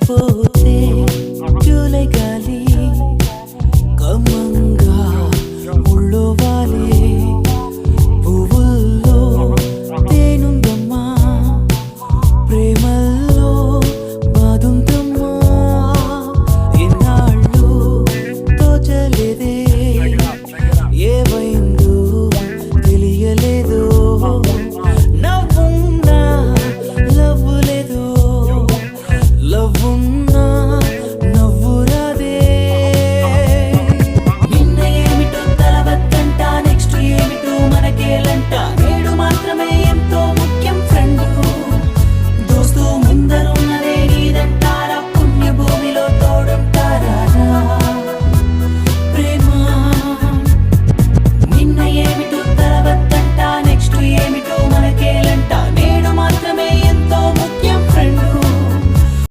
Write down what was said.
పోతే జూలై గాలి కమ్మంగా ముళ్ళు వాలే పువ్వుల్లో తేనుందమ్మా ప్రేమల్లో బాదుందమ్మా ఎన్నాళ్ళు తోచలేదే ఏమైందో తెలియలేదో నవ్వున్నా లవ్వు లేదో లవ్వున్నా